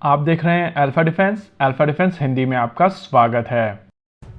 आप देख रहे हैं अल्फा डिफेंस हिंदी में आपका स्वागत है।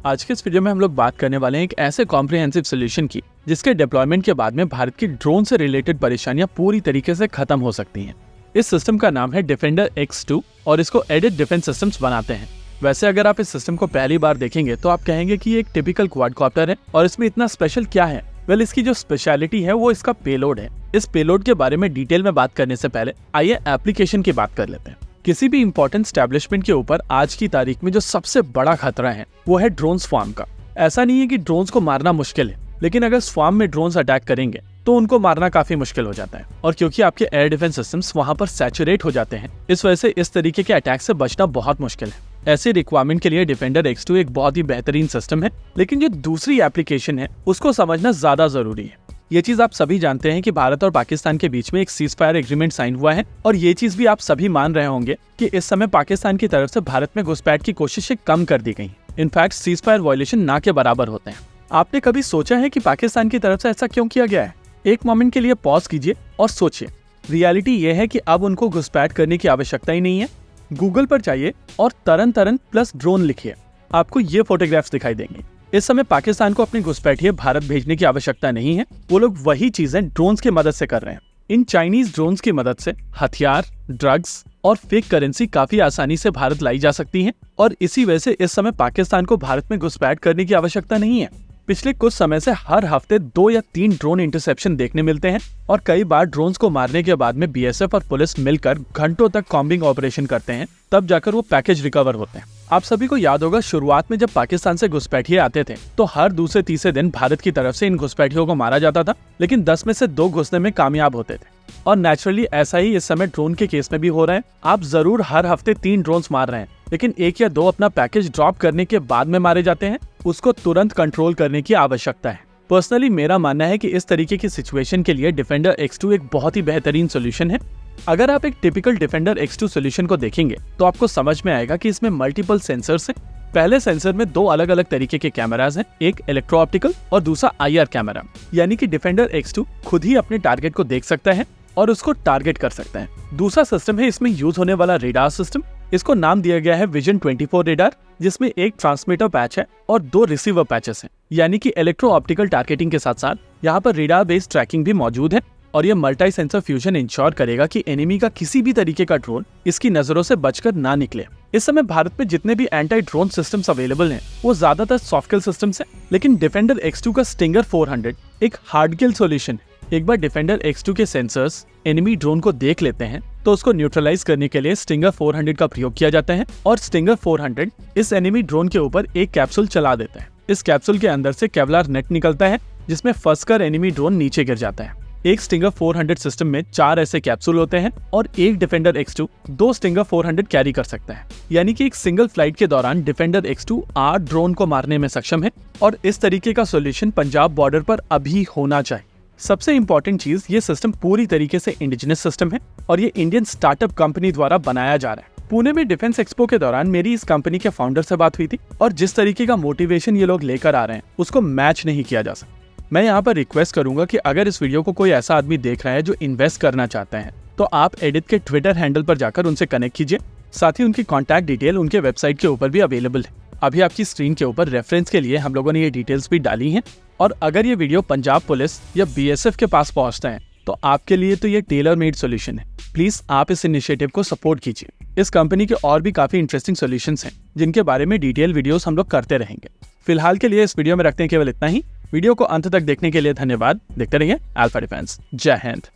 आज के इस वीडियो में हम लोग बात करने वाले हैं एक ऐसे कॉम्प्रिहेंसिव सोल्यूशन की जिसके डिप्लॉयमेंट के बाद में भारत की ड्रोन से रिलेटेड परेशानियां पूरी तरीके से खत्म हो सकती हैं। इस सिस्टम का नाम है डिफेंडर X2 और इसको एडिट डिफेंस सिस्टम्स बनाते हैं। वैसे अगर आप इस सिस्टम को पहली बार देखेंगे तो आप कहेंगे कि ये एक टिपिकल क्वाडकॉप्टर है और इसमें इतना स्पेशल क्या है। वेल, इसकी जो स्पेशलिटी है वो इसका पेलोड है। इस पेलोड के बारे में डिटेल में बात करने से पहले आइए एप्लीकेशन की बात कर लेते हैं। किसी भी इंपॉर्टेंट स्टैब्लिशमेंट के ऊपर आज की तारीख में जो सबसे बड़ा खतरा है वो है ड्रोन स्वार्म का। ऐसा नहीं है कि ड्रोन्स को मारना मुश्किल है, लेकिन अगर स्वार्म में ड्रोन्स अटैक करेंगे तो उनको मारना काफी मुश्किल हो जाता है। और क्योंकि आपके एयर डिफेंस सिस्टम्स वहां पर सैचुरेट हो जाते हैं, इस वजह से इस तरीके के अटैक से बचना बहुत मुश्किल है। ऐसी रिक्वायरमेंट के लिए डिफेंडर X2 एक बहुत ही बेहतरीन सिस्टम है, लेकिन जो दूसरी एप्लीकेशन है उसको समझना ज्यादा जरूरी है। ये चीज आप सभी जानते हैं कि भारत और पाकिस्तान के बीच में एक सीज फायर एग्रीमेंट साइन हुआ है और ये चीज भी आप सभी मान रहे होंगे कि इस समय पाकिस्तान की तरफ से भारत में घुसपैठ की कोशिशें कम कर दी गई। इनफैक्ट सीज फायर वायलेशन ना के बराबर होते हैं। आपने कभी सोचा है कि पाकिस्तान की तरफ से ऐसा क्यों किया गया है? एक मोमेंट के लिए पॉज कीजिए और सोचिए। रियलिटी ये है कि अब उनको घुसपैठ करने की आवश्यकता ही नहीं है। गूगल पर जाइए और तरन तरन प्लस ड्रोन लिखिए, आपको ये फोटोग्राफ्स दिखाई देंगे। इस समय पाकिस्तान को अपने घुसपैठिए भारत भेजने की आवश्यकता नहीं है। वो लोग वही चीजें ड्रोन्स की मदद से कर रहे हैं। इन चाइनीज ड्रोन्स की मदद से हथियार, ड्रग्स और फेक करेंसी काफी आसानी से भारत लाई जा सकती है और इसी वजह से इस समय पाकिस्तान को भारत में घुसपैठ करने की आवश्यकता नहीं है। पिछले कुछ समय से हर हफ्ते 2 या 3 ड्रोन इंटरसेप्शन देखने मिलते हैं और कई बार ड्रोन्स को मारने के बाद में BSF और पुलिस मिलकर घंटों तक कॉम्बिंग ऑपरेशन करते हैं, तब जाकर वो पैकेज रिकवर होते हैं। आप सभी को याद होगा, शुरुआत में जब पाकिस्तान से घुसपैठिए आते थे तो हर दूसरे तीसरे दिन भारत की तरफ से इन घुसपैठियों को मारा जाता था, लेकिन 10 में से 2 घुसने में कामयाब होते थे। और नेचुरली ऐसा ही इस समय ड्रोन के केस में भी हो रहा है। आप जरूर हर हफ्ते 3 ड्रोन्स मार रहे हैं, लेकिन 1 या 2 अपना पैकेज ड्रॉप करने के बाद में मारे जाते हैं। उसको तुरंत कंट्रोल करने की आवश्यकता है। पर्सनली मेरा मानना है कि इस तरीके की सिचुएशन के लिए डिफेंडर X2 एक बहुत ही बेहतरीन सोल्यूशन है। अगर आप एक टिपिकल डिफेंडर X2 सोल्यूशन को देखेंगे तो आपको समझ में आएगा कि इसमें मल्टीपल सेंसर्स हैं। पहले सेंसर में 2 अलग अलग तरीके के कैमरास हैं, एक इलेक्ट्रो ऑप्टिकल और दूसरा IR कैमरा। यानी कि डिफेंडर X2 खुद ही अपने टारगेट को देख सकता है और उसको टारगेट कर सकता है। दूसरा सिस्टम है इसमें यूज होने वाला रेडार सिस्टम। इसको नाम दिया गया है विजन 24 रेडार, जिसमें एक ट्रांसमीटर पैच है और 2 रिसीवर पैचेस हैं। यानी कि इलेक्ट्रो ऑप्टिकल टारगेटिंग के साथ साथ यहाँ पर रेडार बेस्ड ट्रैकिंग भी मौजूद है और ये मल्टी सेंसर फ्यूजन इंश्योर करेगा कि एनिमी का किसी भी तरीके का ड्रोन इसकी नजरों से बचकर ना निकले। इस समय भारत में जितने भी एंटी ड्रोन सिस्टम्स अवेलेबल हैं वो ज्यादातर सॉफ्ट किल सिस्टम्स हैं, लेकिन डिफेंडर X2 का स्टिंगर 400 एक हार्ड किल सोल्यूशन है। एक बार डिफेंडर X2 के सेंसर्स एनिमी ड्रोन को देख लेते हैं तो उसको न्यूट्रलाइज करने के लिए स्टिंगर 400 का प्रयोग किया जाता है और स्टिंगर 400 इस एनिमी ड्रोन के ऊपर एक कैप्सूल चला देता है। इस कैप्सूल के अंदर से केवलार नेट निकलता है जिसमें फंसकर एनिमी ड्रोन नीचे गिर जाता है। एक स्टिंगर 400 सिस्टम में 4 ऐसे कैप्सूल होते हैं और एक डिफेंडर X2 2 स्टिंगर 400 कैरी कर सकता है। यानी कि एक सिंगल फ्लाइट के दौरान डिफेंडर X2 8 ड्रोन को मारने में सक्षम है और इस तरीके का सोल्यूशन पंजाब बॉर्डर पर अभी होना चाहिए। सबसे इंपॉर्टेंट चीज, ये सिस्टम पूरी तरीके से इंडिजिनस सिस्टम है और ये इंडियन स्टार्टअप कंपनी द्वारा बनाया जा रहा है। पुणे में डिफेंस एक्सपो के दौरान मेरी इस कंपनी के फाउंडर से बात हुई थी और जिस तरीके का मोटिवेशन ये लोग लेकर आ रहे हैं उसको मैच नहीं किया जा सकता। मैं यहाँ पर रिक्वेस्ट करूंगा कि अगर इस वीडियो को कोई ऐसा आदमी देख रहा है जो इन्वेस्ट करना चाहता है तो आप एडिट के ट्विटर हैंडल पर जाकर उनसे कनेक्ट कीजिए। साथ ही उनकी कॉन्टैक्ट डिटेल उनके वेबसाइट के ऊपर भी अवेलेबल है। अभी आपकी स्क्रीन के ऊपर रेफरेंस के लिए हम लोगों ने ये डिटेल्स भी डाली हैं और अगर ये वीडियो पंजाब पुलिस या BSF के पास पहुंचता है तो आपके लिए तो ये टेलर मेड सोल्यूशन है। प्लीज आप इस इनिशिएटिव को सपोर्ट कीजिए। इस कंपनी के और भी काफी इंटरेस्टिंग सॉल्यूशंस हैं जिनके बारे में डिटेल वीडियोस हम लोग करते रहेंगे। फिलहाल के लिए इस वीडियो में रखते हैं केवल इतना ही। वीडियो को अंत तक देखने के लिए धन्यवाद। देखते रहिए अल्फा डिफेंस। जय हिंद।